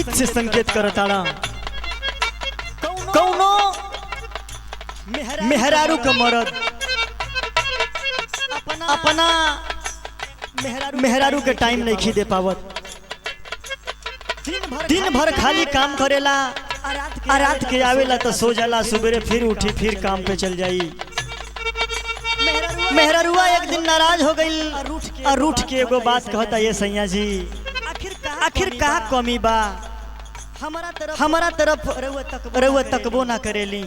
संगीत से संकेत करताड़ा कौनो मेहरारू का मर्द अपना मेहरारू के टाइम नहीं दे पावत। दिन भर खाली काम करेला, रात के आवेला तो सो जाला, सुबह फिर उठी फिर काम पे चल जाई। मेहरारुआ एक दिन नाराज हो गई और रूठ के एगो बात कहता, ये सैया जी आखिर का कमी बा, हमारा तरफ रउआ तकबो ना करेली।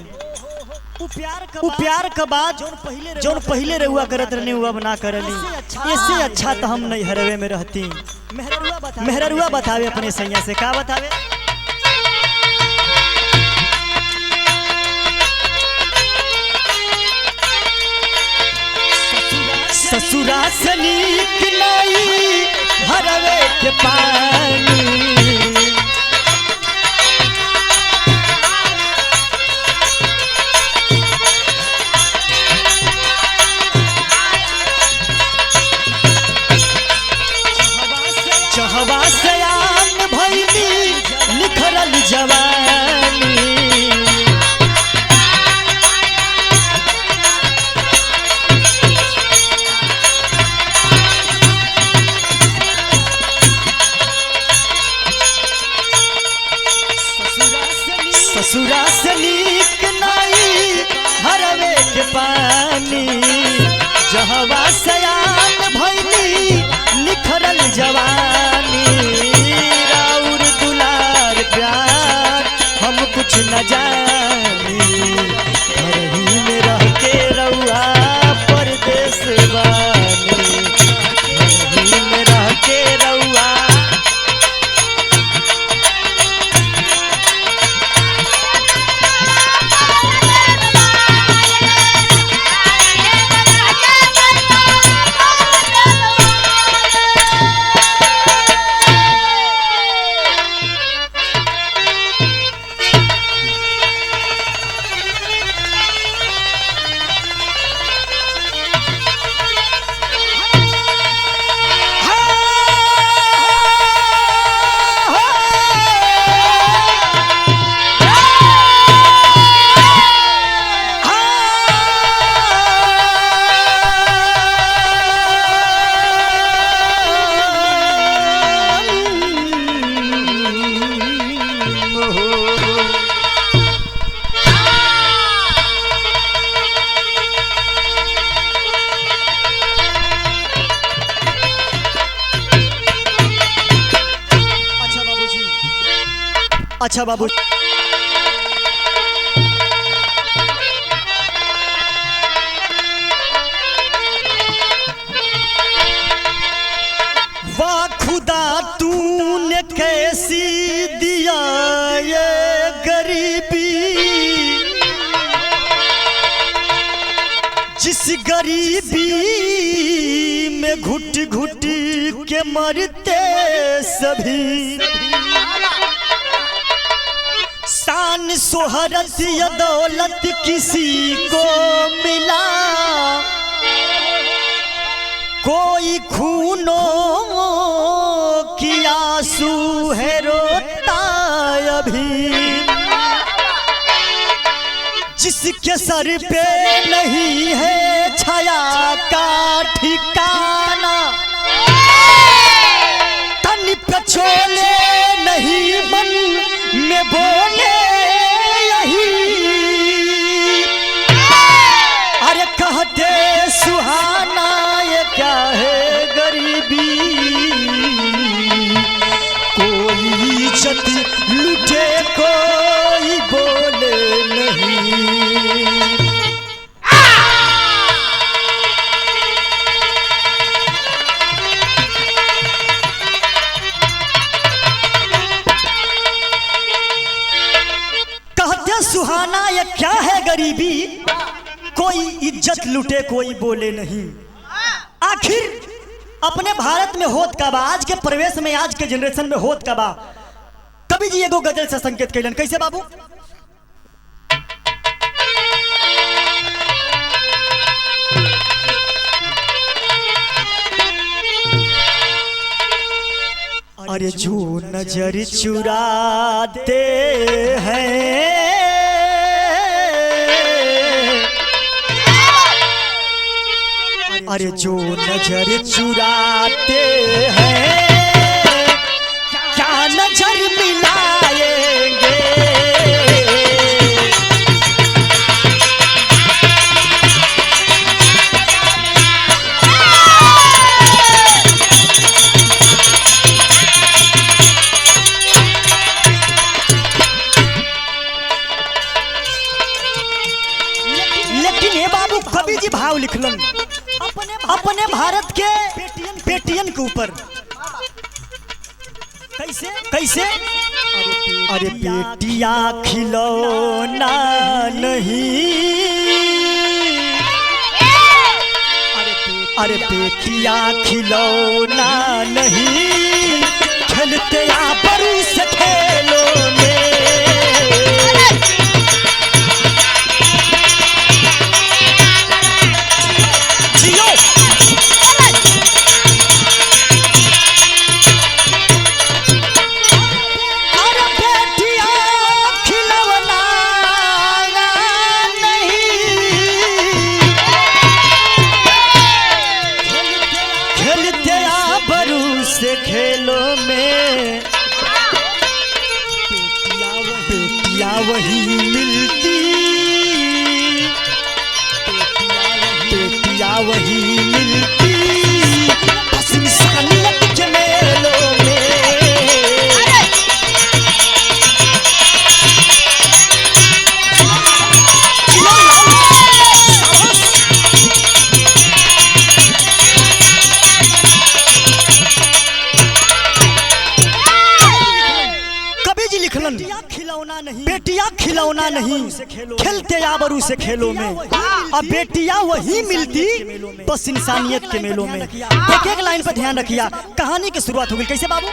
प्यार का बात जोन पहले रउआ करत रहनी वो अब ना करली। इससे अच्छा तो हम नहीं हरवे में रहती। मेहरुआ बतावे अपने सैया से, का बतावे? ससुरा से नीक नहीं हरवे के पानी, चहवा से आन भइली निखरल जवानी। ससुरा से नीक नहीं हरवे के पानी, जहवा से आन भइली निखरल जवानी। राउर दुलार प्यार हम कुछ न जानी, घर ही में रह के रउआ परदेस बानी, घर ही में रह के रउआ। अच्छा बाबू, वाह खुदा तूने कैसी दिया ये गरीबी, जिस गरीबी में घुट घुट के मरते सभी। शान शोहरत या दौलत किसी को मिला, कोई खूनों की आंसू है रोता अभी। जिसके सर पे नहीं है छाया का ठिकाना, तन पे छोले नहीं मन में बोले यही। अरे कहते सुहाना ये क्या है गरीबी, कोई इज्जत लुटे कोई बोले नहीं। सुहाना ये क्या है गरीबी, कोई इज्जत लुटे कोई बोले नहीं। आखिर अपने भारत में होत का बा, आज के प्रवेश में आज के जनरेशन में होत का बा। कवि जी एगो गजल से संकेत कैलन, कैसे बाबू? अरे जो नजर चुराते हैं अरे जो नजर चुराते हैं क्या नजर मिलाएंगे लेकिन ये बाबू कवि जी भाव लिखलन अपने भारत के बेटियन के ऊपर कैसे कैसे अरे बेटिया खिलौना नहीं अरे बेटिया खिलौना नहीं खेलते आ बरू से खेलों में खेलों में बेटिया वही मिलती बेटिया वही मिलती बस इंसानियत के मेलों में बेटिया खिलौना नहीं खेलते आबरू से खेलों में अब बेटिया वही मिलती बस इंसानियत के मेलों में। एक एक लाइन पर ध्यान रखिया कहानी की शुरुआत हो गई कैसे बाबू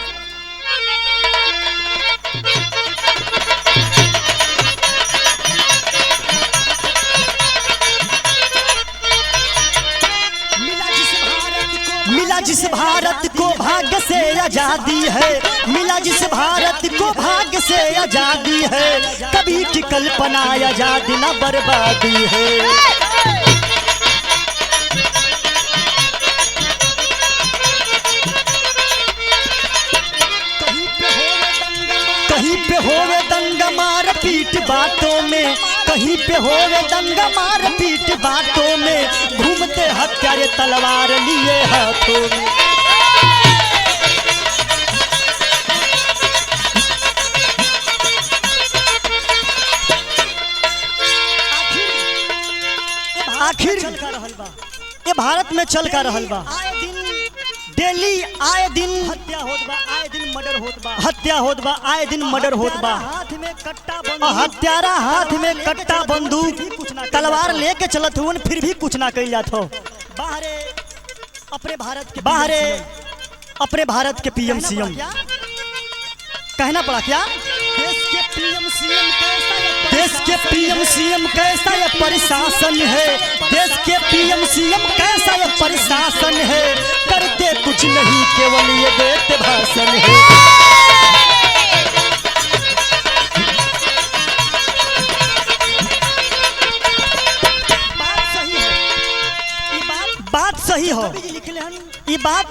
मिला जिस भारत को भाग्य से आजादी है मिला जिस भारत को भाग्य से आजादी है कभी की कल्पना आजादी न बर्बादी है कहीं पे होवे दंगा मार पीट बातों में कहीं पे होवे दंगा मार पीट बातों में घूमते हत्यारे तलवार लिए हाथों में आखिर ये भारत में चल का रहल बा डेली आए दिन हत्या होत बा आए दिन मर्डर होत बा हत्या होत बा आए दिन मर्डर होत बा हाथ में कट्टा बंदूक हत्यारा हाथ में कट्टा बंदूक तलवार लेके चलत हुन फिर भी कुछ ना कइल जात हो बाहरे अपने भारत के पीएम सीएम कहना पड़ा क्या देश के पीएम सीएम कैसा ये प्रशासन है देश के पीएम सीएम कैसा ये प्रशासन है करते कुछ नहीं केवल ये देते भाषण है बात सही हो ये बात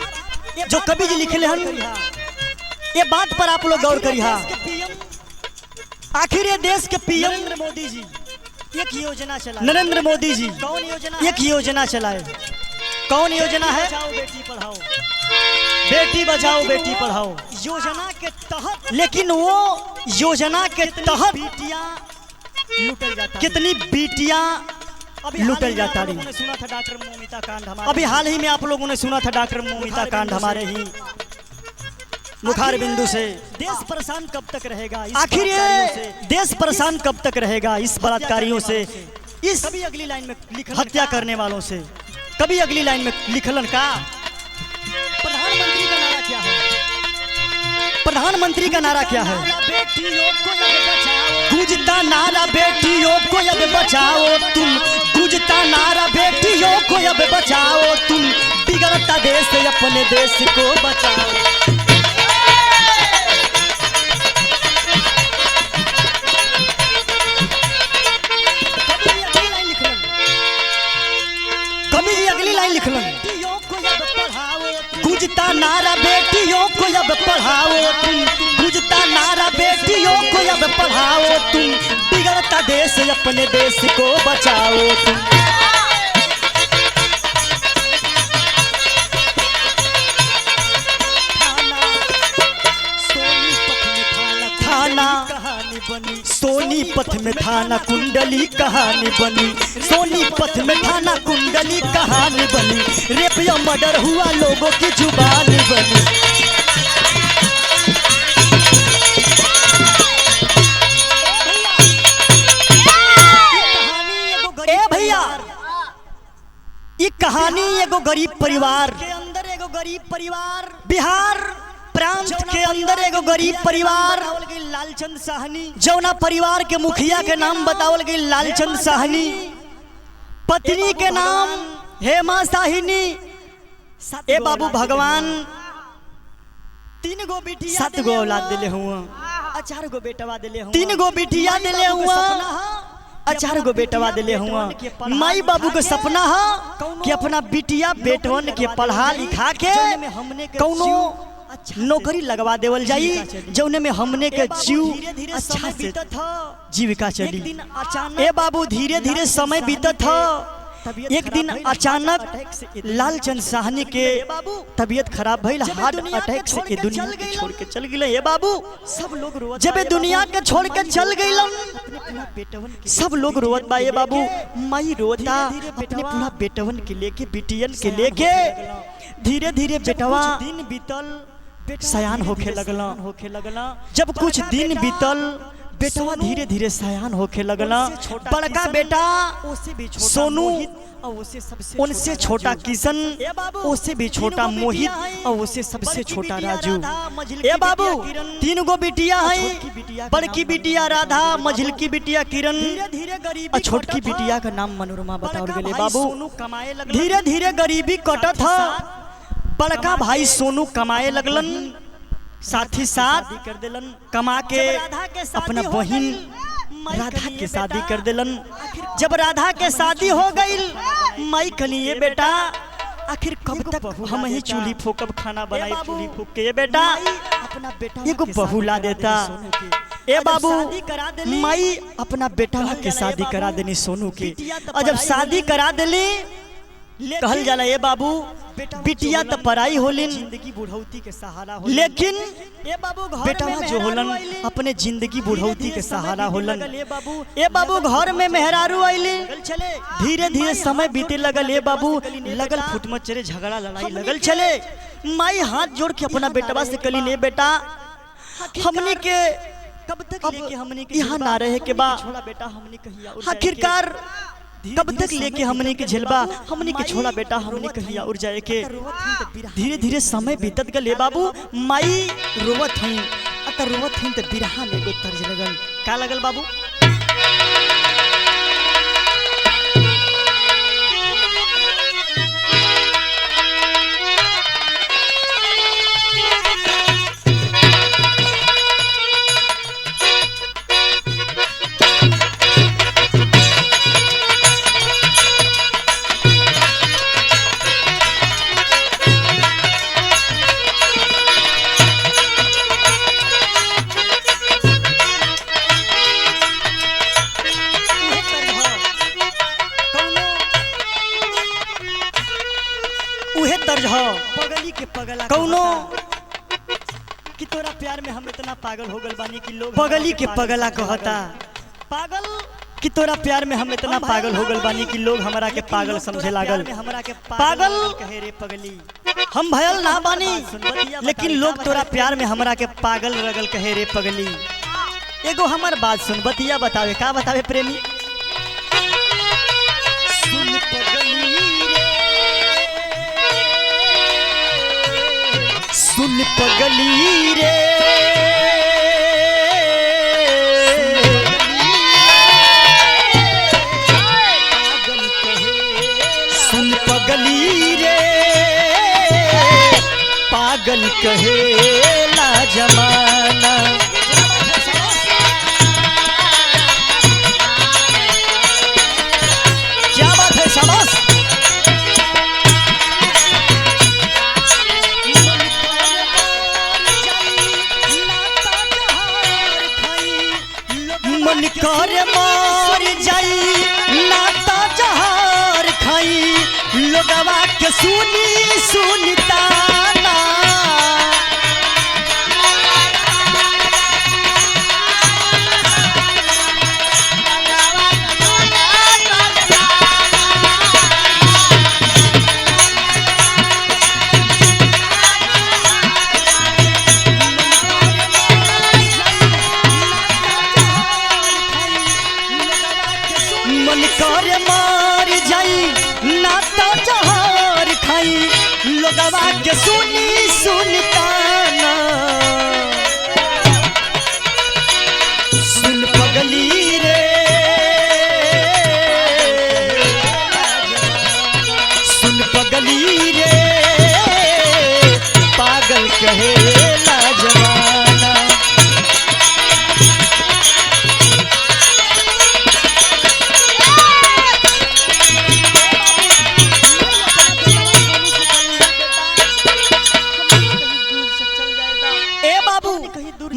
जो कवि जी लिखले हन ये बात पर आप लोग गौर करिए आखिर ये देश के पीएम नरेंद्र मोदी जी एक योजना चलाए नरेंद्र मोदी जी कौन योजना एक योजना चलाए कौन योजना है बेटी बचाओ बेटी पढ़ाओ योजना के तहत लेकिन वो योजना के तहत लूटल जाता कितनी बेटियां लूटल जाता रही सुना था डॉक्टर मोमिता कांड अभी हाल ही में आप लोगों ने सुना था डॉक्टर मोमिता कांड हमारे ही मुखार बिंदु से देश परेशान कब तक रहेगा आखिर ये देश परेशान कब तक रहेगा इस बलात्कारियों से इस कभी अगली लाइन में हत्या करने वालों से कभी अगली लाइन में लिखलन का प्रधानमंत्री का नारा क्या है प्रधानमंत्री का नारा क्या है बेटियों को गूंजता नारा बेटियों को अब बचाओ तुम गूंजता नारा बेटियों को अब बचाओ तुम बिगड़ता देश अपने देश को बचाओ पढ़ाओ तुम, गुजता नारा बेटियों को अब पढ़ाओ तुम, बिगड़ता देश अपने देश को बचाओ तुम। सोनीपत में थाना कुंडली कहानी बनी, सोनीपत में थाना कुंडली कहानी बनी, रेप या मर्डर हुआ लोगों की जुबानी बनी। ए भैया ये कहानी एगो गरीब परिवार के अंदर, एगो गरीब परिवार बिहार प्रांत के अंदर एगो गरीब परिवार लालचंद साहनी, जौना परिवार के मुखिया के नाम बतावल गई लालचंद साहनी, पत्नी के नाम हेमा साहिनी। ए बाबू भगवान 3 गो बिटिया 7 गो औलाद दिले हुआ, 4 गो बेटवा दिले हुआ, 3 गो बिटिया दिले हुआ, 4 गो बेटवा दिले हुआ। माई बाबू के सपना है कि अपना बिटिया बेटवन के पढ़ा लिखा के कौनो नौकरी लगवा देवल जाई, जौने में हमने के जीव अच्छा से जीविका चली। ए बाबू धीरे धीरे समय बीतत था। एक दिन अचानक लालचंद साहनी के तबीयत खराब भइल, हार्ट अटैक से ये दुनिया के छोड़ के चल गए। ये बाबू सब लोग रोवत, जब दुनिया के छोड़ के चल गइलन सब लोग रोवत बा। ये बाबू माई रोता अपने पूरा बेटवन के लेके, बिटियन के लेके। धीरे धीरे बेटवा दिन बीतल, सयान होखे लगला। जब कुछ दिन बीतल बेटवा धीरे धीरे सयान होखे लगला। बड़का बेटा सोनू, उनसे छोटा किशन, उससे भी छोटा मोहित और उससे सबसे छोटा राजू। ए बाबू 3 गो बिटिया है, बड़की बिटिया राधा, मझिलकी बिटिया किरण और छोटकी बिटिया का नाम मनोरमा बताओ गए। बाबू धीरे धीरे गरीबी कटत है। बड़का भाई सोनू कमाए लगलन, साथ ही साथ कर दिलन कमा के अपना बहिन राधा के शादी कर दिलन। जब राधा के शादी हो गई, माई कलिए बेटा आखिर कब तक हम ही चूल्ही फूकब, खाना बनाई चूल्ही फूक के। ये बेटा अपना बेटा एगो बहू ला देता। ए बाबू माई अपना बेटा के शादी करा देनी सोनू की। और जब शादी करा दिली, कहल जाला ए बाबू बिटिया तो पराई होलिन, जिंदगी बुढ़ौती के सहारा होलिन। लेकिन ए बाबू बेटवा जो होलन अपने जिंदगी बुढ़ौती के सहारा होलन। ए बाबू घर में मेहरारू आइली, धीरे धीरे समय बीते लगल। ए बाबू लगल फुटमचरे, झगड़ा लड़ाई लगल चले। माई हाथ जोड़ के अपना बेटवा से कली, ले बेटा हमने के कब तक लेके हमने के यहाँ ना रहे के बा, बेटा हमने कहिया आखिरकार कब तक लेके हमने के झेलबा, हमने के छोड़ा बेटा हमने कहिया उड़ जाए के। धीरे धीरे समय बीतत गले। बाबू माई रोवत हई, अत रोवत हई त बिरहा में एगो तर्ज लगल। का लगल बाबू? कौनो कि तोरा प्यार में हम इतना पागल हो गल बानी कि लोग पगली के पगला कहता। पागल कि तोरा प्यार में हम इतना पागल हो गल बानी कि लोग हमरा के पागल समझे लागल। पागल कहे रे पगली, हम भयल ना बानी लेकिन लोग तोरा प्यार में हमरा के पागल रगल कहे रे पगली। एगो हमार बात सुन, बतिया बतावे। का बतावे प्रेमी? सुन पगली सुन पगली रे, सुन पगली रे, पागल कहे ला जमाना। क्या बात है, शाबाश। मन करे मर जाई नाता जहर खाई लोगवा के सुनी सुनता ना मन करे मर जाई नाता जहर खाई लोगवा के सुनी सुनता ना सुन पगली रे सुन पगली रे पागल कहे ला जमाना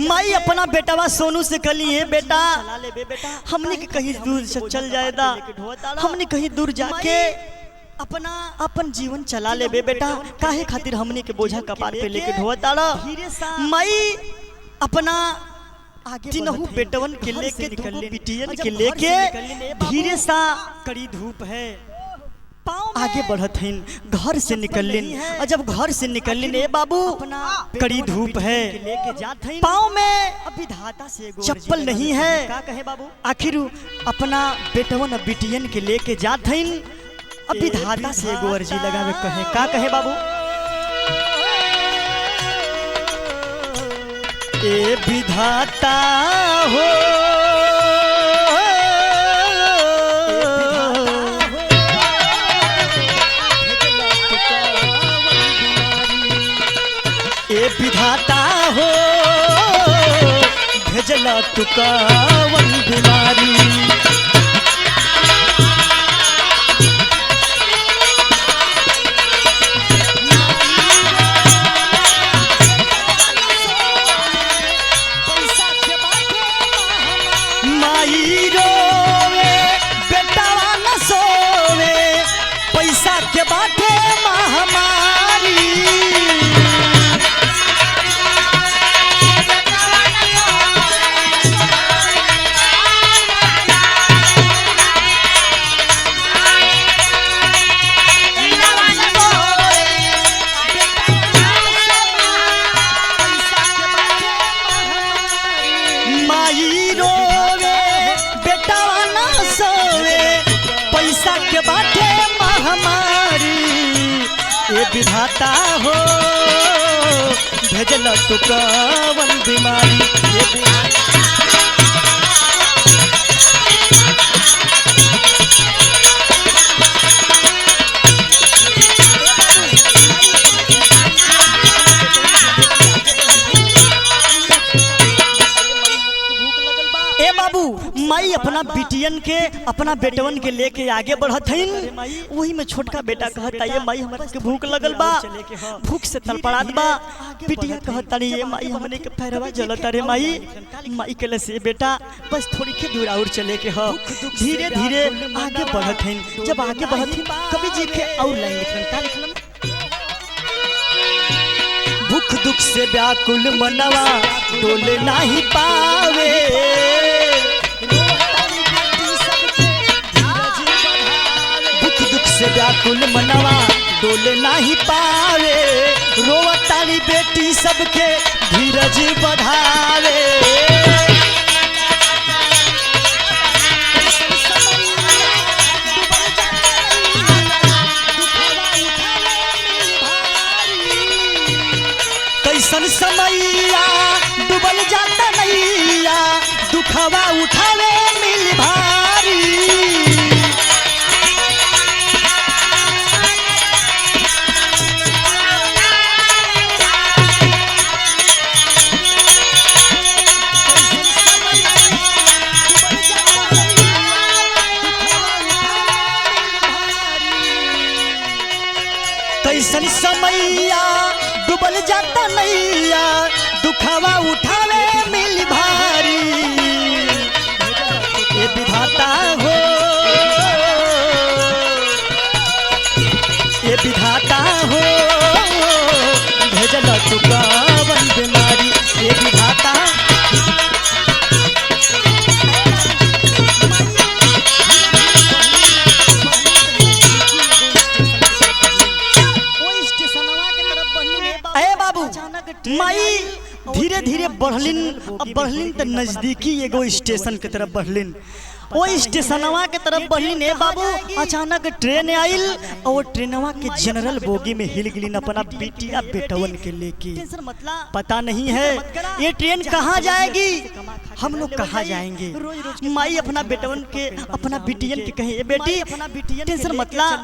माई अपना बेटावा सोनू से कली है बेटा हमने के कहीं दूर से चल जाएगा हमने कहीं दूर जाके अपना अपन जीवन चला ले बेटा काहे खातिर हमने के बोझा कपार पे लेके ढोताड़ा माई अपना तीनों बेटवन के लेके निकलने बिटियन के लेके धीरे सा कड़ी धूप है आगे बढ़त हैं घर से निकलने और जब घर से निकलने बाबू कड़ी धूप है पाँव में अभी धाता से चप्पल नहीं है का कहे बाबू आखिर अपना बेटवन बिटियन के लेके जात हैं अभी धाता से एगो अर्जी लगावे कहे का कहे बाबू ए विधाता हो ए विधाता हो भेजला तुकावन बीमारी माई रोवे बेटावा न सोवे पैसा के बाटे महामारी माई रोवे बेटावा न सोवे पैसा के बाटे महामारी ए विधाता हो भेजल तुकावन बीमारी माई अपना बिटियन के अपना बेटवन के लेके आगे बढ़त हईन वही में छोटका बेटा कहता ये माई हमरा के भूख लगल बा भूख से तड़पड़ात बा बिटिया कहता ये माई हमने के पैरवा जलता रे माई माई कहले से बेटा बस थोड़ी के दूर और चले के ह धीरे धीरे आगे बढ़त हईन जब आगे बढ़त हईन कवि जी के और लाइन लिखलन का लिखलन भूख दुख से व्याकुल मनवा डोले नाही पावे से व्याकुल मनवा डोले नाही पावे रोवताली बेटी सबके धीरज बढ़ावे कैसन समैया डूबल जाता नैया दुखवा उठावे मिल भारी कैसन समैया डूबल जाता नैया दुखवा उठावे मिल भारी चललिन। अब बढ़लिन तो नजदीकी एगो स्टेशन के तरफ बढ़लिन। वो स्टेशनवा के तरफ बढ़लिन ए बाबू, अचानक ट्रेन आइल और वो ट्रेनवा के जनरल बोगी में हिल गिलिन अपना बिटिया बेटवन के लेके। पता नहीं है ये ट्रेन कहाँ जाएगी, हम लोग कहाँ जाएंगे। माई अपना बेटवन के अपना बिटियन के कहे, बेटी टेंशन मतला,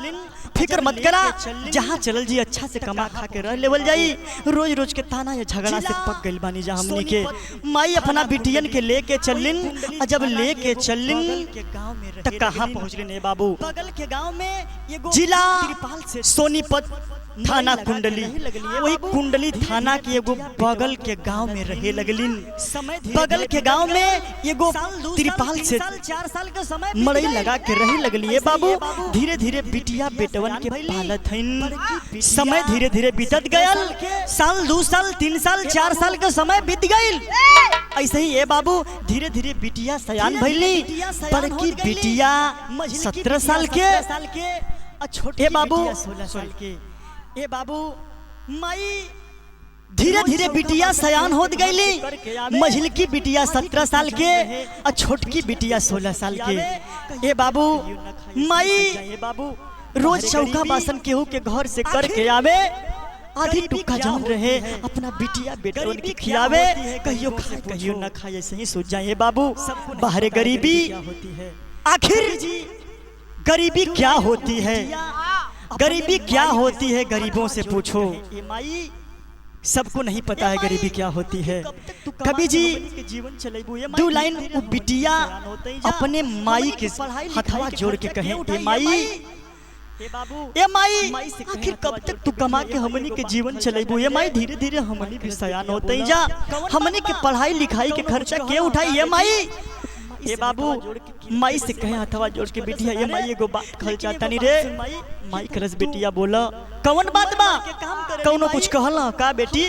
फिक्र मत करा, जहाँ चलल जी अच्छा से कमा खा के रह लेवल जाई। रोज रोज के ताना या झगड़ा से पक गइल बानी जा हमनी के। माई अपना बिटियन के लेके चलिन, जब लेके चलिन तो कहाँ पहुँचलिन ए बाबू, बगल के गांव में जिला सोनीपत थाना कुंडली, वही कुंडली थाना के एगो बगल के गांव में रहे लगलिन। बगल के गांव में एगो त्रिपाल से 4 साल के समय मड़ई लगा के रहे लगली बाबू। धीरे धीरे बिटिया बेटवन के पालत हइन। समय धीरे धीरे बीतत गयल, साल 2 साल 3 साल 4 साल के समय बीत गइल। ऐसे ही ए बाबू धीरे धीरे बिटिया सयान भइली। बड़की बिटिया 17 साल के, छोटे बाबू 16 साल के। ए बाबू माई धीरे धीरे बिटिया सयान होत गईली। मझिलकी बिटिया 17 साल के और छोटकी बिटिया 16 साल के। ए बाबू माई रोज चौका बासन केहू के घर से करके आवे, आधी टुक्का जान रहे अपना बिटिया बेटवन के खियावे, कहियो खाए कहियो न खाए, ऐसे ही सोच जाए बाबू। बाहर गरीबी होती है, आखिर गरीबी क्या होती है, गरीबी क्या होती है गरीबों से पूछो। माई सबको नहीं पता है गरीबी क्या होती है। कभी जी जीवन चलेबू 2 लाइन बिटिया अपने माई के हथवा जोड़ के कहे, ए माई आखिर कब तक तू कमा के हमनी के जीवन चलेबू। ये माई धीरे धीरे हमनी भी सयान होते ही जा, हमनी के पढ़ाई लिखाई के खर्चा के उठाई। ये माई ए बाबू माई से कहे हथवा जोड़ के बिटिया, ये माई एगो बात कहल चाहता नहीं रे। माई करस बिटिया बोला, कौन बात बा, कौनो कुछ कहला का बेटी।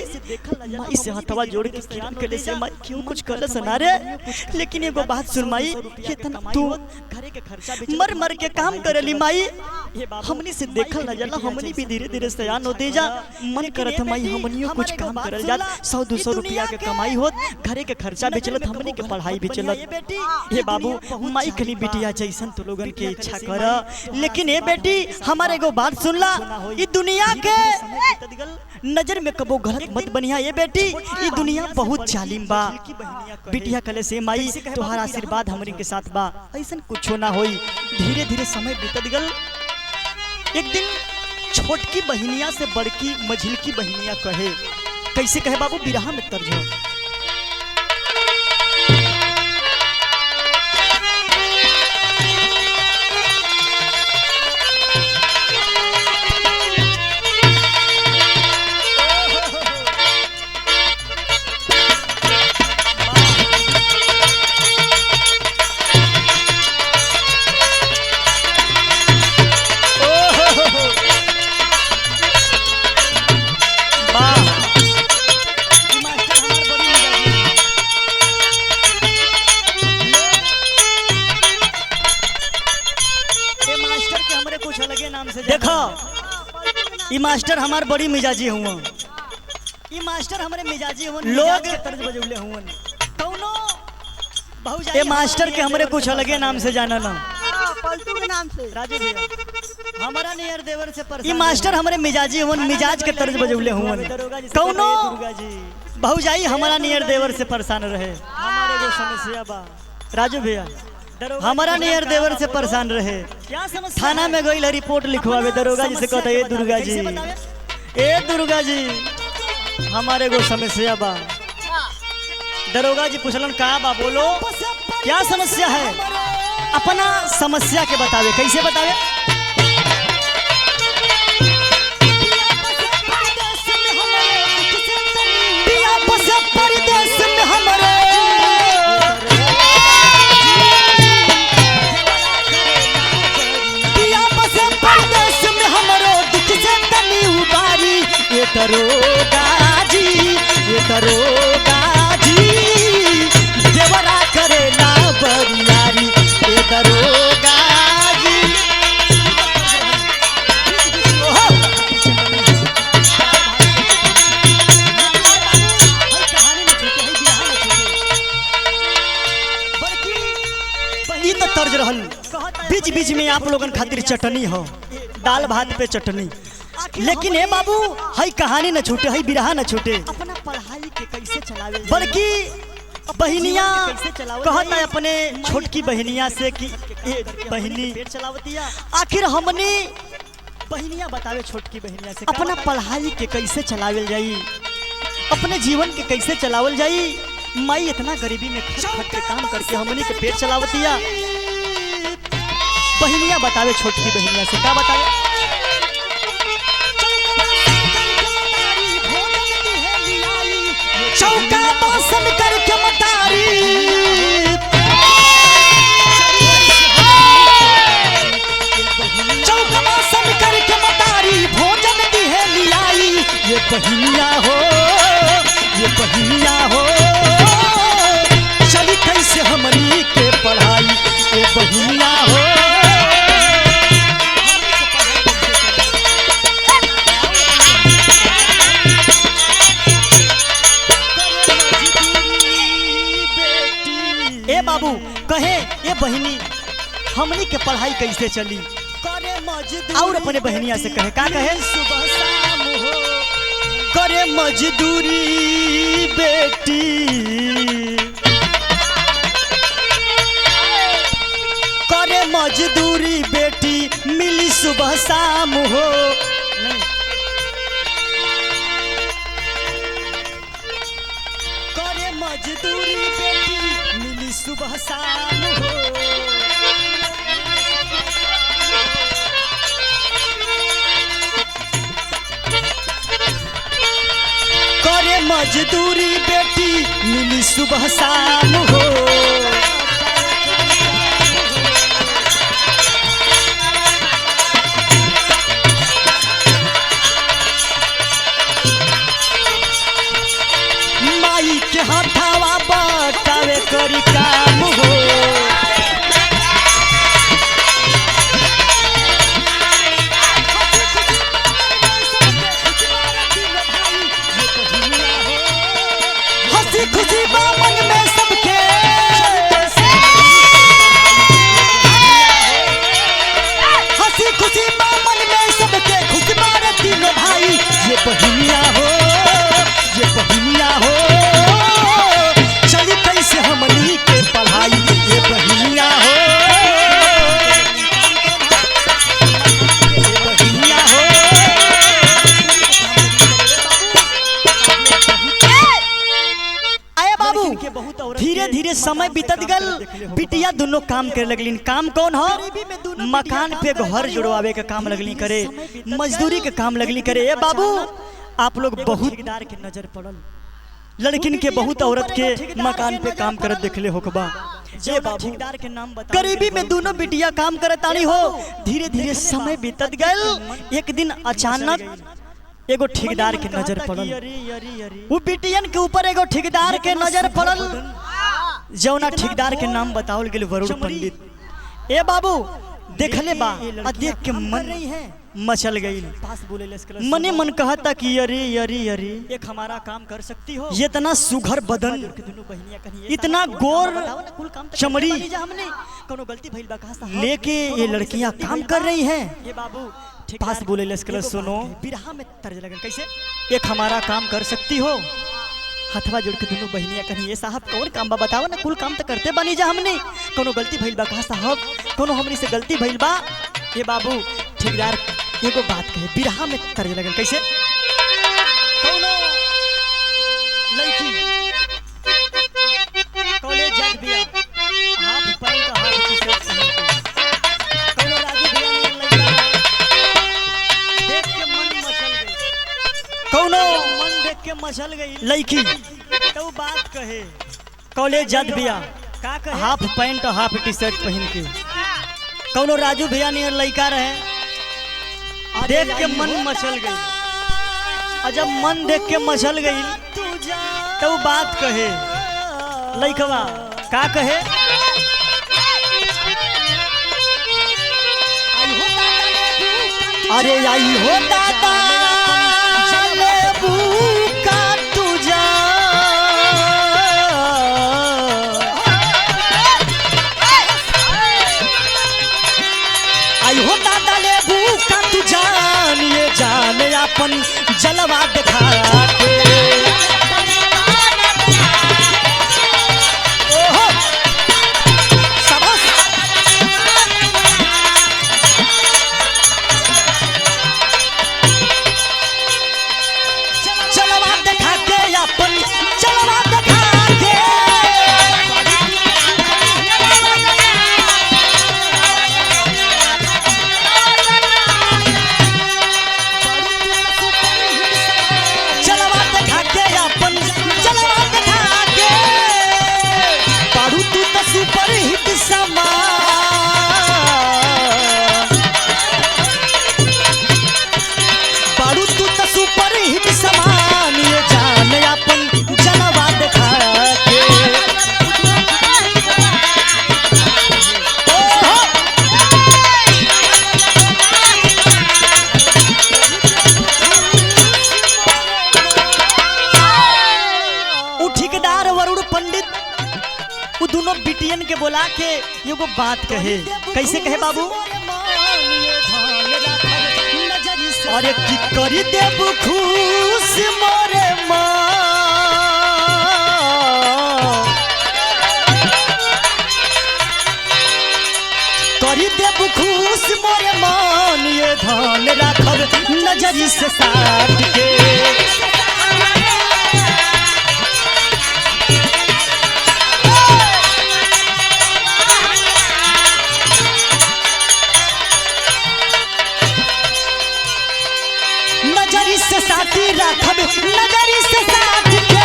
माई से हथवा जोड़ के किरण करे से माई क्यों कुछ कहला सना रे, लेकिन एगो बात सुन माई, तू घरे के खर्चा मर मर के काम करेली माई, हमनी से देखल न जाला, हमनी भी धीरे धीरे सयान होते जा। मन करत माई हमनियो कुछ काम करल जा, 100-200 रुपया के कमाई होत, घरे के खर्चा भी चलत, हमनी के पढ़ाई भी चलत। हे बाबू माई कली बिटिया जैसन तो लोगन के इच्छा कर, लेकिन ए बेटी हमारे एगो बात सुनला, ई दुनिया के नजर में कबो गलत मत बनिया। ये बेटी ई दुनिया बहुत जालिम बा। बिटिया कले से माई तोहार आशीर्वाद हमरी के साथ बा, ऐसन कुछो ना होई। धीरे धीरे समय बीतत गल। एक दिन छोटकी बहिनिया से बड़की मझिलकी बहिनिया कहे, कैसे कहे बाबू, बिरहा में तर्ज हो। देखो ई मास्टर हमार बड़ी मिजाजी हुआ, ई मास्टर हमारे मिजाजी हुआ, लोग तर्ज बजौले हुआ। कौनो बहुजाई ए मास्टर के हमरे कुछ अलगे नाम से जाना ना, पलटू के नाम से राजू भैया हमारा नियर देवर से पर। ई मास्टर हमारे मिजाजी हुआ, मिजाज के तर्ज बजौले हुआ। कौनो बहुजाई हमारा नियर देवर से परेशान रहे, हमारे को समस्या बा राजू भैया, हमारा नियर देवर से परेशान रहे। क्या समस्या? थाना में गई रिपोर्ट लिखवावे, दरोगा जी से कहता है, ए दुर्गा जी, ए दुर्गा जी हमारे को समस्या बा। दरोगा जी पूछलन का बा, बोलो क्या समस्या है, अपना समस्या के बतावे। कैसे बतावे? दरोगा जी, ये दरोगा जी देवरा करे ना बरियारी, ये दरोगा जी। तर्ज रहल बीच बीच में आप लोगन खातिर चटनी हो, दाल भात पे चटनी। लेकिन हे बाबू हई कहानी न छूटे, हई बिरहा न छूटे। अपना पढ़ाई के कैसे चलावे, बल्कि बहनिया कहता है अपने छोटकी बहनिया से कि बहनी पेट चलावतिया। आखिर हमने बहनिया बतावे छोटकी बहनिया से अपना पढ़ाई के कैसे चलावल जाई, अपने जीवन के कैसे चलावल जाई। माई इतना गरीबी में खट खट के काम करके हमनी के पेट चलावतिया। बहनिया बतावे छोटकी बहनिया से, क्या बतावे? चौका बासन करके मतारी, चौका बासन करके मतारी भोजन दी है लियाई। ये बहनिया हो, ये बहनिया हो, चली कैसे हमनी के पढ़ाई। ये बहनिया हो, ए बाबू कहे ये बहनी हमनी के पढ़ाई कैसे चली। करे मजदूरी और अपने बहनिया से कहे, का कहे? सुबह शाम हो, करे मजदूरी बेटी, करे मजदूरी बेटी मिली सुबह शाम हो। नहीं, करे मजदूरी बेटी मिली सुबह शाम हो। करे मजदूरी बेटी मिली सुबह शाम हो। माई के हाथावा बटावे करी काम हो। हंसी खुशी बामन में सबके, हंसी खुशी बामन में सबके खुशी मारे तीनों भाई। ये बहनिया हो, ये बहनिया हो, चली कैसे हमनी के पढ़ाई। ये बहनिया हो, ये बहनिया हो। आए बाबू के बहुत औरत धीरे धीरे समय बीतत गल, बिटिया दोनों काम करे लगलिन। काम कौन हो? गरीबी में दोनों मकान पे घर जुड़वावे के काम लगली करे, मजदूरी के काम लगली करे। ए बाबू आप लोग बहुत ठेकेदार के नजर पड़ल, लड़किन के बहुत औरत के मकान पे काम करत देखले होकबा। जे बाबू ठेकेदार के नाम बता। गरीबी में दोनों बिटिया काम करत आनी हो। धीरे धीरे समय बीतत गल, एक दिन अचानक एगो ठेकेदार के नजर पड़ल। वो बिटियन के ऊपर एगो ठेकेदार के नजर पड़ल, जौना ठेकेदार के नाम बतावल गेल वरुण पंडित। ए बाबू देखले बा, आ देख के मन रही है मचल गई। पास बोले मने मन कहता कि अरे अरे अरे, एक हमारा काम कर सकती हो। ये इतना सुघर बदन, दोनों बहनियां कहीं इतना गोर कुल काम तो चमड़ी करते बानी जा हमने, कोनो गलती भइल बा कहां से लेके ये लड़कियां काम कर रही हैं। ये बाबू पास बोले लस्कर सुनो, बिरहा में तर्ज लगन कैसे? एक हमारा काम कर सकती हो। हथवा जोड़ के दोनों बहनियां कहीं, ये साहब कौन काम बा बताओ ना, कुल काम तो करते बानी जा हमने, कोनो गलती भइल बा कहा साहब, कोनो हमनी से गलती भइल बा। ये बाबू ठेकेदार एगो बात कहे, बिरहा में तर्ज लगन कैसे? कौनो लड़की कॉलेज जात बिया, हाफ पैंट हाफ टी-शर्ट पहन के, कौनो राजू भैया नियर लड़का देख के मन मचल गई, कौनो मन देख के मचल गई लड़की, तो बात कहे कॉलेज जात बिया, का कहे? हाफ पैंट हाफ टी-शर्ट पहन के, कौनो राजू भैया नियर लड़का रहे, देख के मन मचल गई। और जब मन देख के मचल गई तो बात कहे लइकवा, का कहे? अरे आई हो दादा लेबू का तुझा, अपन जलवा दिखा के। ओहो शाबाश। जलवा दिखा के अपन जलवा दिखा के। जलवा दिखा के अपन जलवा दिखा के। पारू तू तो सुपर हिट समा। पारू तू तो सुपर हिट समान ये जान अपन जलवा दिखा के। ओहो उ ठेकेदार वरुण पंडित उ दोनों बिटियन के बोला के एगो बात कहे। कैसे कहे बाबू? अरे की करी देब खुश मोरे माँ। करी देब खुश मोरे मान ये धान राखब नजरी से साथ के। नजरी से साथी राखब नजरी से साथ के।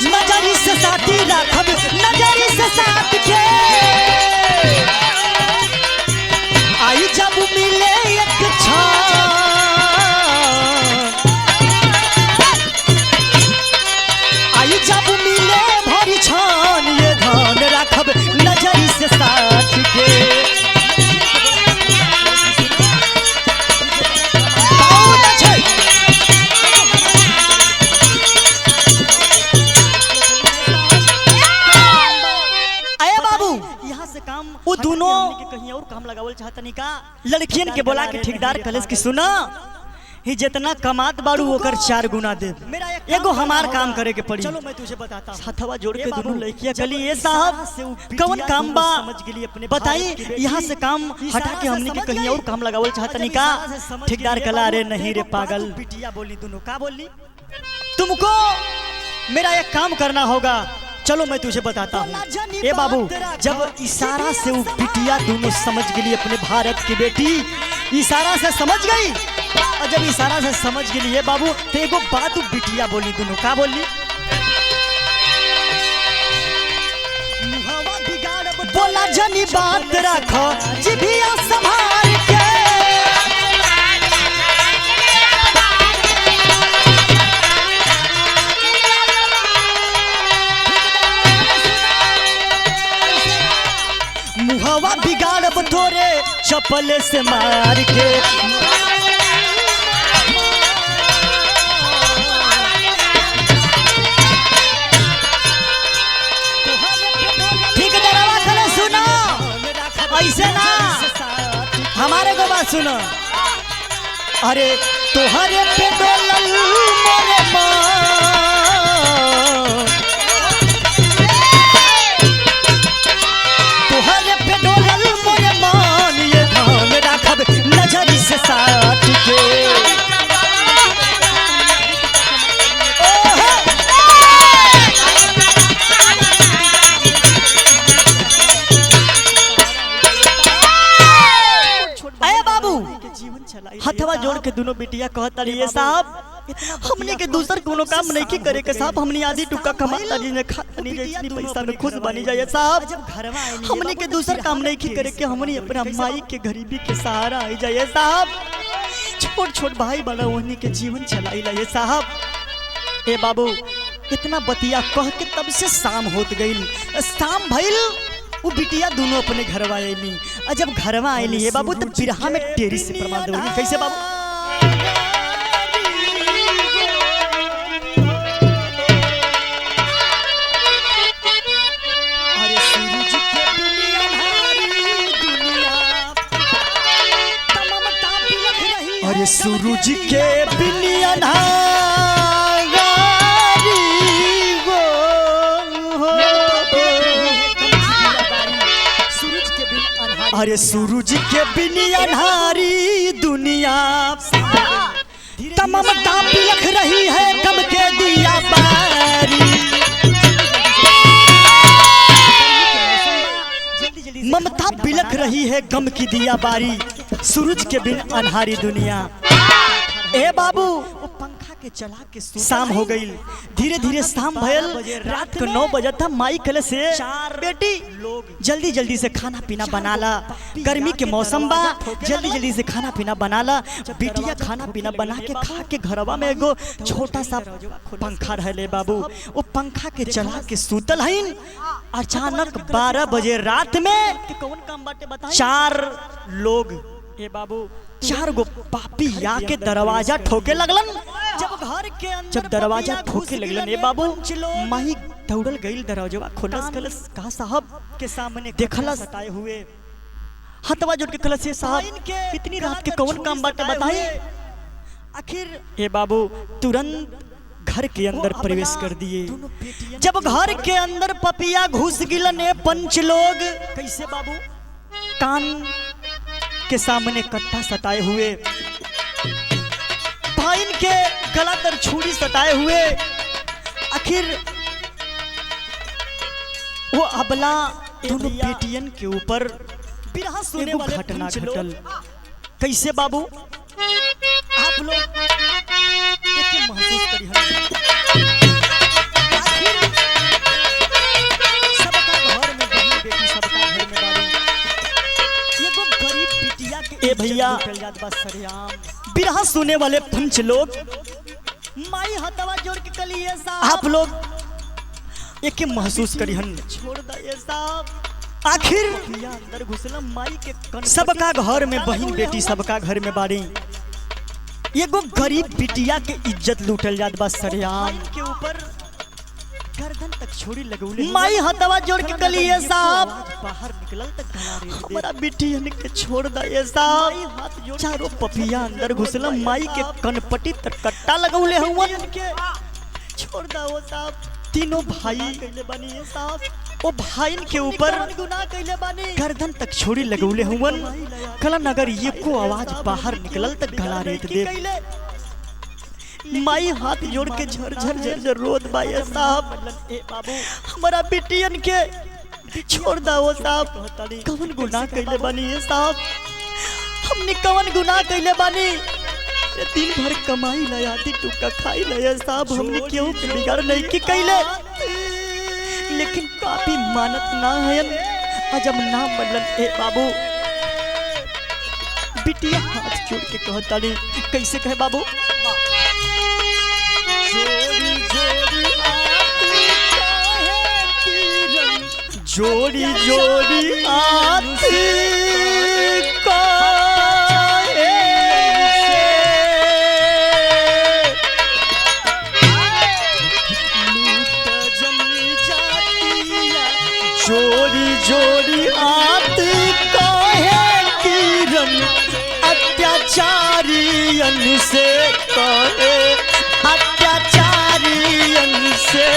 नजरी से साथी राखब नजरी से साथ के। आई जब मिले एक क्षण। आई जब मिले भरी छान ये धान राखब नजरी से साथ के। बहुत अच्छे। अये बाबू यहाँ से काम वो दोनों कहीं और काम लगावल चाहतनी का। लड़कियन के बोला के ठेकेदार कलेस की सुना ही जितना कमात बाड़ू ओकर 4 गुना दे। मेरा एक एगो हमार काम करे के पड़ी। चलो मैं तुझे बताता हूँ। हथवा जोड़ के ए बाबू, दोनों लड़कियां जब गली ये इशारा साहब से वो कौन बिटिया काम दोनों बा समझ गेली अपने बताई। भारत की बेटी। यहाँ से काम इशारा हटा के से हमने के समझ कहीं गई। और काम लगावल चाहतनी का। इशारा से समझ ठेकेदार गेली। कला ए रे बाबू, नहीं रे देखो, बात पागल। बिटिया बोली दोनों का बोली। तुमको मेरा एक काम करना होगा। चलो मैं तुझे बताता हूँ। ए बाबू जब इशारा से वो बिटिया दोनों समझ गई अपने भारत की बेटी इशारा से समझ गई। और जब इशारा से समझ गई ये बाबू तो एगो बात बिटिया बोली दोनों का बोली। बोला जनी बात रखो जिभिया संभाल के। मुहवा बिगाड़ब तोरे चप्पल से मार के। ठेकेदारवा खले सुनो ऐसे ना हमारे को बात सुनो। अरे तोहरे पे डोलल मोरे माँ। तोहरे पे डोलल मोरे मान ये धान राखब नजरी से साथ के। ओहो अये बाबू हथवा जोड़ के दोनों बिटिया कहता रही साहब हमने के दूसर कोनो काम नहीं की करे के साहब। हमने आधी टुक्का कमाता जी ने खाता नहीं जैसी पैसा में खुश बनी जाए साहब। हमने के दूसर काम नहीं की करे के हमने अपना माई के गरीबी के सहारा आई जाए साहब। छोट छोट भाई बड़ा उन्हीं के जीवन चलाई लाए साहब। ए बाबू इतना बतिया कह के तब से शाम होत गई। शाम भइल वो बिटिया दोनों अपने घरवा आईली। और जब घरवा आईली है बाबू तब बिरहा में टेरी से प्रमाद देवली। कैसे बाबू अरे सूरज के बिन अन्हारी वो सूरज के बिन अन्हारी, अरे सूरज के बिन अन्हारी दुनिया तममता बिलख रही है गम के दिया बारी। ममता बिलख रही है गम की दिया बारी, सूरज के बिन अन्हारी दुनिया। ए बाबू वो पंखा के चला के शाम हो गई, धीरे धीरे शाम भयल। रात को 9 बजे था। माई कले से बेटी लोग जल्दी जल्दी से खाना पीना बना ला, गर्मी के मौसम बा, जल्दी जल्दी से खाना पीना बना ला। बेटिया खाना पीना बना के खा के घरवा में एगो छोटा सा पंखा रहले बाबू, वो पंखा के चला के सूतल हईन। अचानक 12 बजे रात में कौन काम बाटे बताई। 4 लोग, ए बाबू 4 गो पापी आके दरवाजा ठोके लगलन। जब घर के अंदर जब दरवाजा ठोके लगलन ए बाबू, लोग माही दौड़ल गईल, दरवाजा खोलस कलस कहा साहब के सामने देखलस सताए हुए हथवा जोड़ के कलस साहब इनके इतनी रात के कौन काम बाटे बताई। आखिर ए बाबू तुरंत घर के अंदर वो प्रवेश अपना कर दिए। दोनों बेटियन जब घर के अंदर पपिया घुस गिलन ए पंच लोग, कैसे बाबू कान के सामने कट्टा सताए हुए, भाइन के गला तर छुरी सताए हुए। आखिर वो अबला दोनों भैया, बेटियन के ऊपर बिरहा सुने एगो वाले घटना पंच लोग, घटल। कैसे बाबू आप लोग एक महसूस करी हम आखिर सबका घर में बहन बेटी, सबका घर में बारी एगो गरीब बिटिया के ए भैया, इज्जत लूटल जात बा सरेआम। बिरहा सुने वाले पंच लोग, माई हथवा जोड़ के कलिए साहब आप लोग एक महसूस करिहन। छोड़ द ये साहब। आखिर भैया अंदर घुसला माई के कन सबका घर में बहन बेटी, सबका घर में बारी एगो गरीब बिटिया के इज्जत लूटल जात बा सरेआम। के ऊपर गर्दन तक छोड़ी लगौले माई हथवा जोड़ के कलिए साहब, बाहर निकलल तक गला रे हमारा बिटियन के छोड़ द ये साहब। हाथ जोड़ 4 पपिया अंदर घुसला, माई के कनपटी तक कट्टा लगौले हुआ। के छोड़ दा वो साहब। तीनों भाई कैले बानी ये साहब, वो भाइन के ऊपर कौन गुनाह कैले बानी। गर्दन तक छोड़ी लगौले हुवन। कलन अगर ये को आवाज बाहर निकलल तक गला रेत दे। माई हाथ जोड़ के झरझर झरझर रोत बा ये साहब। ए बाबू हमारा बिटियन के छोड़ दा वो साहब। कवन गुनाह कैले बानी ये साहब, हमने कवन गुनाह कैले बानी। ये दिन भर कमाई ला आदि टुक्का खाई ला ये साहब, हमने क्यों बिगाड़ नहीं की कैले। लेकिन काफी मानत ना है अजब ना मलन। ए बाबू बिटिया हाथ जोड़ के कहताड़ी, कैसे कहे बाबू। जोड़ी जोड़ी आती काहे लूट जमी जातिया। जोड़ी जोड़ी आती काहे किरण अत्याचारियन से, कहे अत्याचारियन से।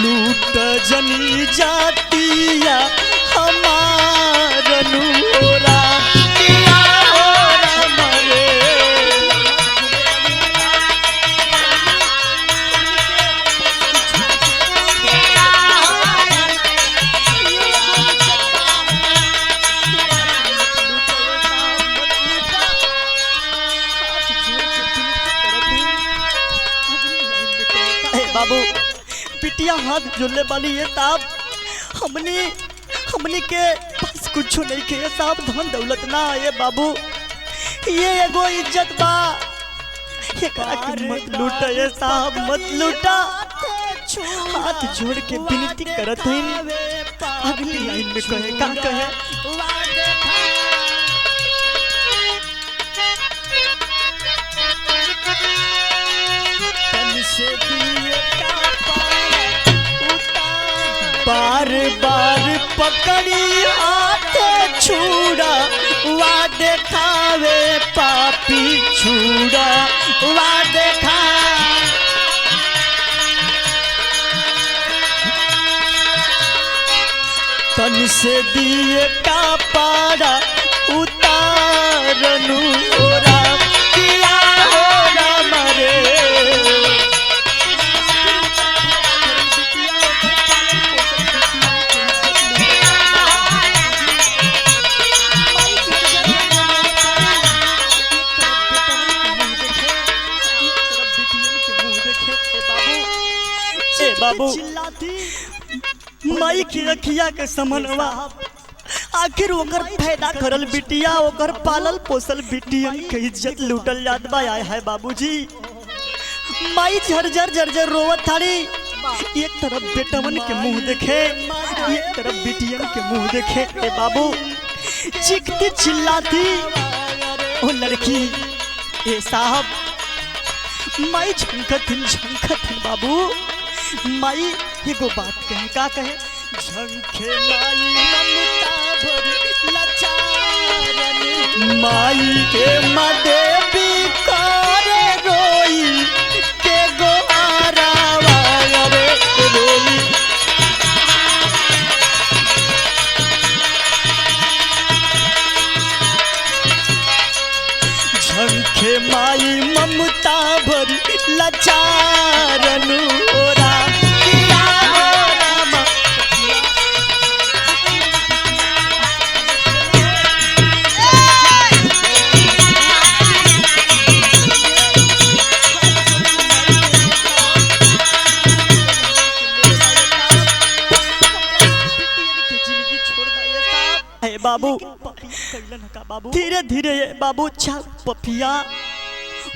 लूट जनी जातिया हमारन होरा किया होरा मरे। बाबू पिटिया हाथ जोड़ने वाली ये साहब, हमने के पास कुछ नहीं के साहब, धन दौलत ना ये बाबू, ये एगो इज्जत बा, ये करा के मत लूटा ये साहब, मत लूटा। हाथ जोड़ के विनती करत हईन। अगली लाइन में कहे का कहे, बार बार पकड़ी हाथ छूड़ा वा देखावे पापी छूड़ा वा देखा तन से दिए का पारा उतारनु ओरा किया ओरा मरे बाबू माई की रखिया के समनवा आखिर ओकर फायदा करल बिटिया ओकर पालल पोसल बिटियन के इज्जत लूटल जात बा आए है बाबूजी माई झरझर झरझर रोवत थाड़ी एक तरफ बेटवन के मुंह देखे एक तरफ बिटियन के मुंह देखे ए बाबू चीखती चिल्लाती ओ लड़की ए साहब माई झंखत बाबू माई एगो बात कहे का कहे झंखे माई ममता भरी लाचारन माई के मदेवी करे रोई के गो आरावा रे रोई झंखे माई ममता भरी लाचारन ओरा बाबू धीरे धीरे बाबू छा पपिया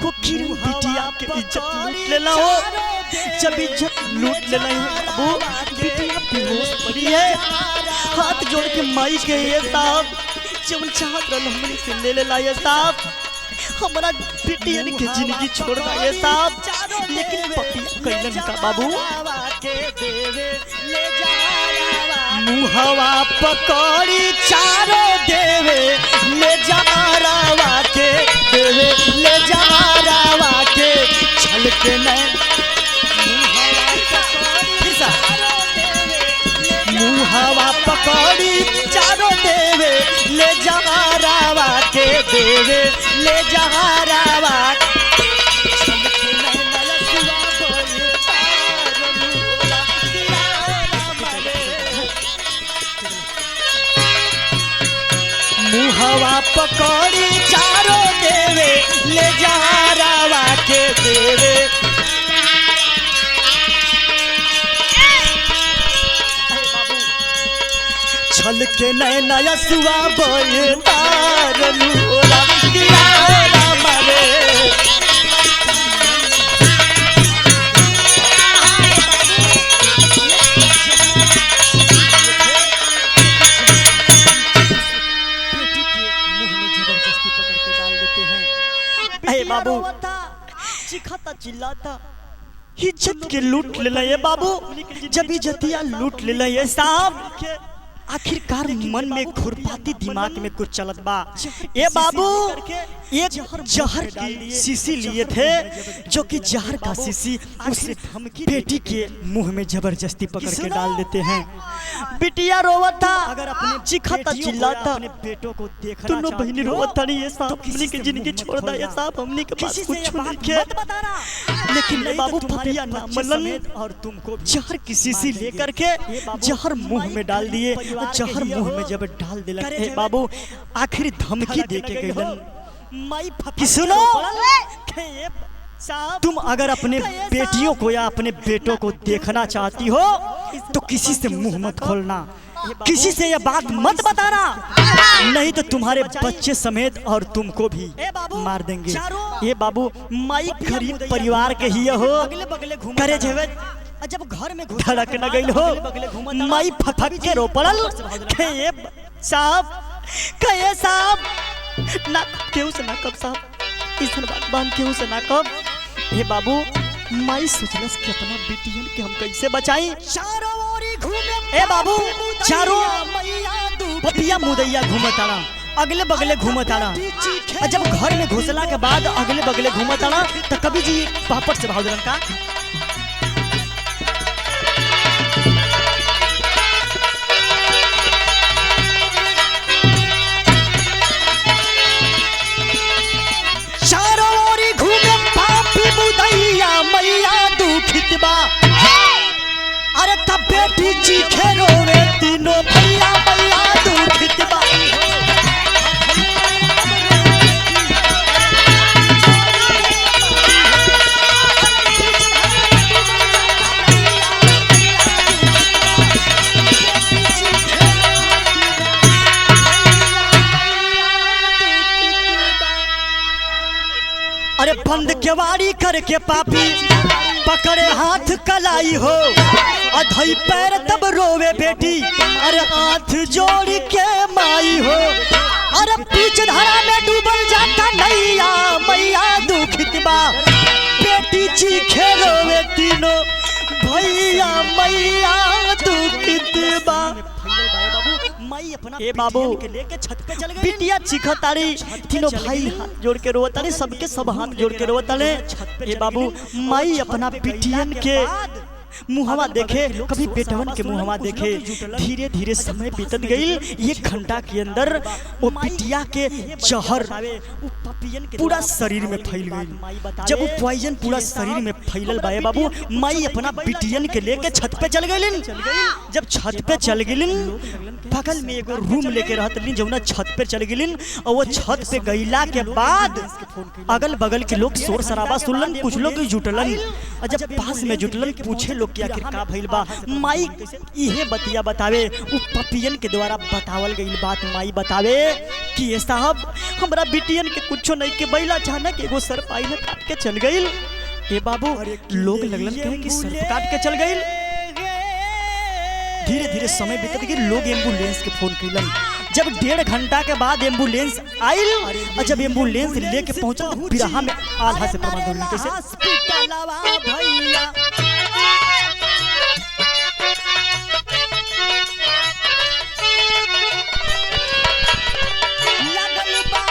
वो किरण बिटिया के इज्जत लूट लेला हो जब इज्जत लूट लेला है बाबू बिटिया बेहोश पड़ी है हाथ जोड़ के माई के ये साहब जब चाहत रहल हमने से ले लेला ये साहब हमारा बिटियन के जिंदगी छोड़ दा ये साहब लेकिन पपिया कैलन का बाबू के देवे ले जा मुहवा पकड़ी चारो देवे ले जा रावा के देवे ले जा रावा के छल के नहीं मुहवा पकड़ी चारो देवे ले जा रावा के देवे ले जा रावा मुहवा पकड़ी चारो देवे ले जा रावा के देवे छल के नैना यसुआ बोए तारनु ओला किया ओला मारे बाबू चिखाता चिल्लाता इज्जत के लूट ले ये बाबू जब इज्जतिया लूट ले ये साहब आखिरकार मन में खुरपाती दिमाग में कुछ चलत बा ए बाबू एक जहर की शीशी लिए थे जो कि जहर का शीशी उस बेटी के मुंह में जबरदस्ती पकड़ के डाल देते हैं बिटिया रोवत था अगर अपने चिखाता चिल्लाता अपने बेटों को देखना दोनों बहनी रोवत था ये साहब हमनी की जिंदगी छोड़ दा ये साहब हमनी के पास कुछ नहीं है लेकिन बाबू पपिया ना मलन और तुमको जहर की शीशी लेकर के जहर मुंह में डाल दिए जहर मुंह में जब डाल दिला ए बाबू आखिर धमकी देके गइलन माई फपी सुनो तुम अगर अपने बेटियों को या अपने बेटों को देखना चाहती हो तो किसी से मुंह मत खोलना किसी से यह बात मत बताना नहीं तो तुम्हारे बच्चे समेत और तुमको भी मार देंगे ये बाबू माई गरीब परिवार के ही हो करे जेवे जब घर में धड़क न गई हो माई फटक के रो पड़ल साहब कहे साहब ना केहू से ना कब साहब इस बात बांध केहू से ना कब हे बाबू माई सोचलस कि अपना बेटियन के हम कैसे बचाई चारों ओरी घूमे ए बाबू चारों पपिया मुदैया घूमताड़ा, अगले बगले घूमताड़ा। और जब घर में घुसला के बाद अगले बगले घूमताड़ा तो कवि जी पापड़ से भाव दिलन का चारों ओरी घूमे पापी मुदैया मैया दुखित बा। अरे तब बेटी चीखे रोवे तीनों भैया मैया दुखित बा। अरे बंद केवाड़ी करके पापी पकड़े हाथ कलाई हो, अधई पैर तब रोवे बेटी, अरे हाथ जोड़ के माई हो। अरे बीच धारा में डूबल जाता नैया मैया दुखित बा। बेटी चीखे रोवे तीनों भैया मैया दुखित बा। माई अपना ए बाबू के लेके छत पे चल गई। बिटिया चिखतारी तीनों भाई हाथ जोड़ के रोवतारे, सबके सब हाथ जोड़ के रोवतारे। ए बाबू माई अपना बिटियन के मुहवा देखे, कभी बेटवन के मुहवा देखे। धीरे धीरे समय बीतत गई। एक घंटा के अंदर वो बिटिया के जहर पूरा शरीर में फैल गई। जब वो पॉइजन पूरा शरीर में फैलल बा बाबू, माई अपना बिटियन के लेके छत पे चल गई। जब छत पे चल गई, बगल में एगो रूम लेके रहत रही, जौना छत पे चल गई। और वो छत पे गईला के बाद अगल बगल के लोग शोर शराबा सुनलन, कुछ लोग जुटलन। और जब पास में जुटलन पूछे लोग कि आखिर का भइल बा। माई इहे बतिया बतावे, उ पपियन के द्वारा बतावल गई बात माई बतावे कि ये साहब हमरा बिटियन के कुछो नहीं के बैला जाना के एगो सर पाई में काट के चल गई। ए बाबू लोग लगलन कहे कि सर काट के चल गई। धीरे धीरे समय बीतत गई, लोग एम्बुलेंस के फोन कैलन। जब 1.5 घंटा के बाद एम्बुलेंस आइल, और जब एम्बुलेंस लेके पहुंचल तो बिरहा में आधा से प्रमाद होल कैसे हॉस्पिटलवा भैया।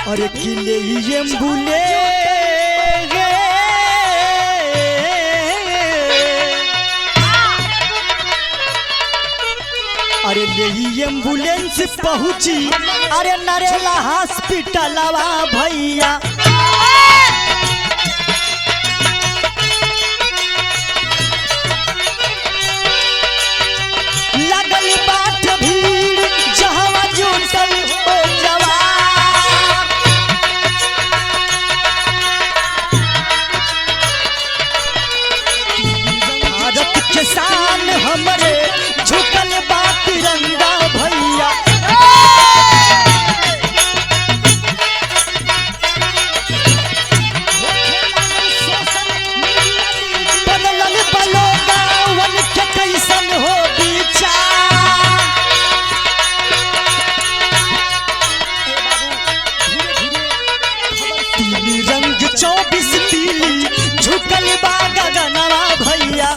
अरे किले एम्बुलेंस अरे ले एम्बुलेंस पहुंची, अरे नरेला हॉस्पिटलवा भैया। लगल बाट भीड़ जहवा जुटल हो जवा। भारत के शान हमरे झुकल बा तिरंगा भैया। बदलल बलोगा वन के कैसन हो विचार। तीली रंग 24 तीली झुकल बा गगनवा भैया।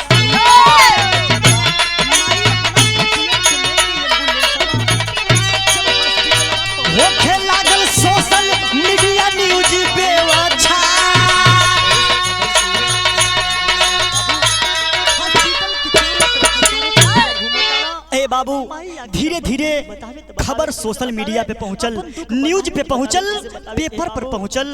होखे लागल सोशल मीडिया न्यूज बेवछा। ए बाबू धीरे धीरे खबर सोशल मीडिया पे पहुंचल, न्यूज पे पहुंचल, पेपर पर पहुंचल।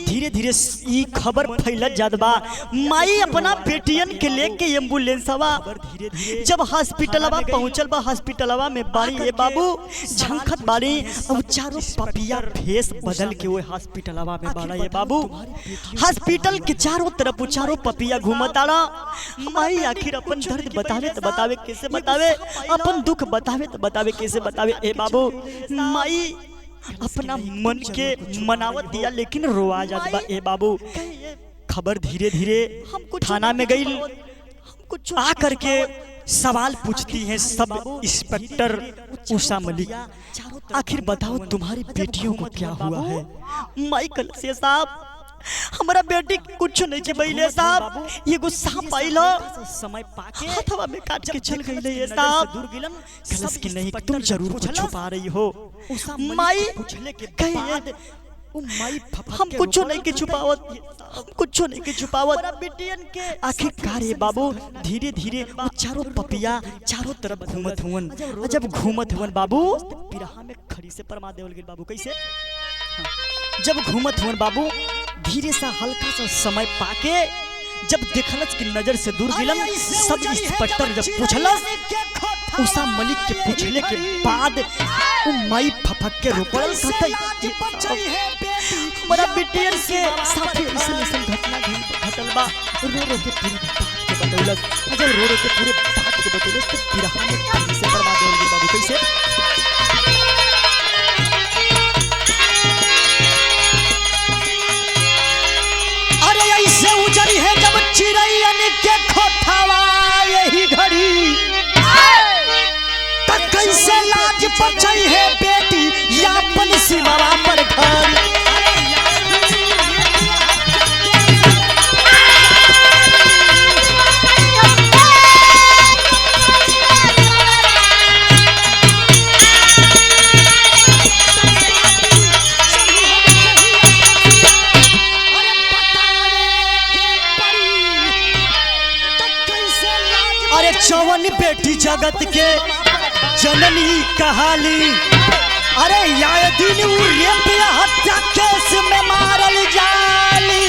धीरे धीरे ई खबर फैलत जात बा। माई अपना बेटियन के लेके एम्बुलेंसवा जब हॉस्पिटलवा पहुंचल बा, हॉस्पिटलवा में बारी ए बाबू झंखत बारी। अब चारों पपिया फेस बदल के वो हॉस्पिटलवा में बाड़ा। ये बाबू हॉस्पिटल के चारों तरफ चारों पपिया घूमताड़ा। माई आखिर अपन दर्द बतावे तो बतावे कैसे बतावे, अपन दुख बतावे तो बतावे कैसे बतावे। ए बाबू माई अपना मन के मनावत दिया, लेकिन रोआ जात बा। ए बाबू खबर धीरे धीरे थाना में गई, आ करके सवाल पूछती हैं सब इंस्पेक्टर उषा मलिक, आखिर बताओ तुम्हारी बेटियों को क्या हुआ है। माइकल से साहब हमारा बेटी कुछ नहीं के बैले साहब, ये गो सांप आइल समय पाके हथवा में काट के चल गई ये साहब। दूर गिलन कलस की नहीं, तुम जरूर कुछ छुपा रही हो माई। पूछले के कहिए बाद ओ माई हम कुछ नहीं के छुपावत, हम कुछ नहीं के छुपावत। बिटियन के आखिरकार ये बाबू धीरे धीरे वो चारों पपिया चारों तरफ घूमत हुवन। जब घूमत हुवन बाबू पिरहा में खड़ी से परमा देवल गिल बाबू कैसे जब घूमत हुवन बाबू धीरे सा हल्का सा समय पाके जब देखलस कि नजर से दूर गिलन, सब इंस्पेक्टर जब पूछलस उषा मलिक के पूछले के बाद वो माई फफक के रोकल कहते हमारा बिटियन के साथे ऐसा घटना घटल बा। रो रो के पूरी बात के बतौलस। जब रो रो के पूरे बात के बतौलस तो पिरहा में खड़ी से परमा देवल गिल बाबू कैसे ऐसे उजरी है जब चिड़ैयन के खोठावा यही घड़ी, तक कैसे लाज बचई है बेटी यापन सिमवा पर घर। चौवन बेटी जगत के जननी कहाली, अरे या दिन रेप या हत्या केस में मारल जाली।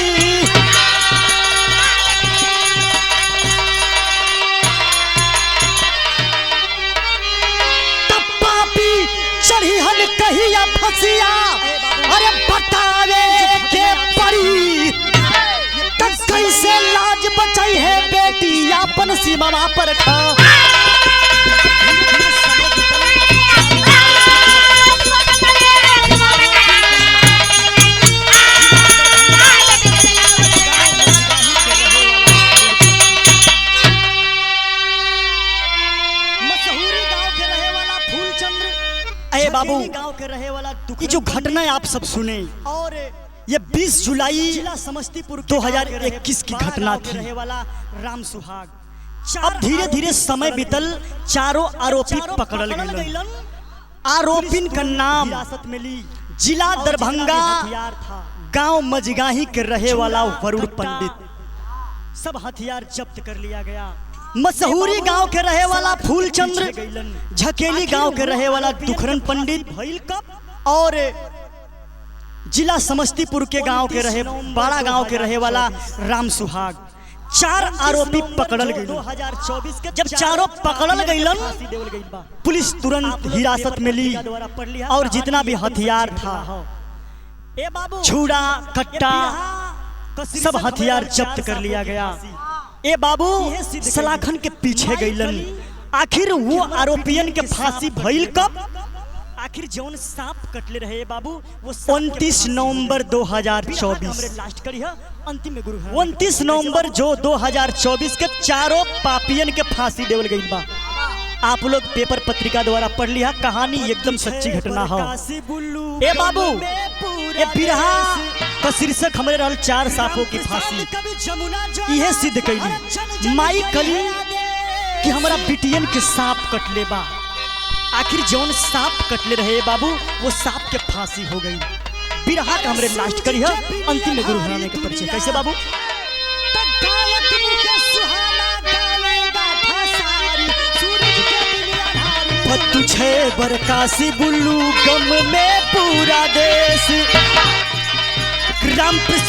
तब पापी चढ़ी हल कहिया फसिया, अरे बतावे के पड़ी तक कैसे लाज बचाई है बेटी यापन सीमा पर खा। मशहूरी गांव के रहे वाला फूलचंद्र, अरे बाबू गांव के रहे वाला ये जो घटना आप सब सुने और ये 20 जुलाई जिला समस्तीपुर 2021 की घटना थी। रहे वाला राम सुहाग। अब धीरे धीरे समय बीतल, चारों आरोपी पकड़ल गए। आरोपिन का नाम हिरासत में ली, जिला दरभंगा हथियार था, गांव मजगाही के रहे वाला वरुण पंडित। सब हथियार जब्त कर लिया गया। मशहूरी गांव के रहे वाला फूलचंद्र, झकेली गांव के रहे वाला दुखरन पंडित और जिला समस्तीपुर के गांव के रहे बड़ा गांव के रहे वाला राम सुहाग। 4 आरोपी पकड़ल गए। 2024 के जब चारों पकड़ल गईलन, गई पुलिस तुरंत हिरासत में ली और जितना भी हथियार था छुरा कट्टा सब हथियार जब्त कर लिया गया। ए बाबू सलाखन के पीछे गईलन। आखिर वो आरोपियन के फांसी भइल कब? आखिर जौन सांप कटले रहे बाबू वो 29 नवंबर 2024। लास्ट करी है अंतिम में गुरु 29 नवंबर जो 2024 के चारों पापियन के फांसी देवल गई बा। आप लोग पेपर पत्रिका द्वारा पढ़ लिया, कहानी एकदम सच्ची घटना हो। ए बाबू ए बिरहा का शीर्षक हमारे रहल 4 सांपों की फांसी। यह सिद्ध कैली माई कली कि हमारा बिटियन के सांप कटले बा। आखिर जौन सांप कटले रहे बाबू वो सांप के फांसी हो गई। बिरहा का हमरे लास्ट करी है अंतिम में गुरु हराने के परिचय। कैसे बाबू? तुझे बरकासी बुल्लू गम में पूरा देश।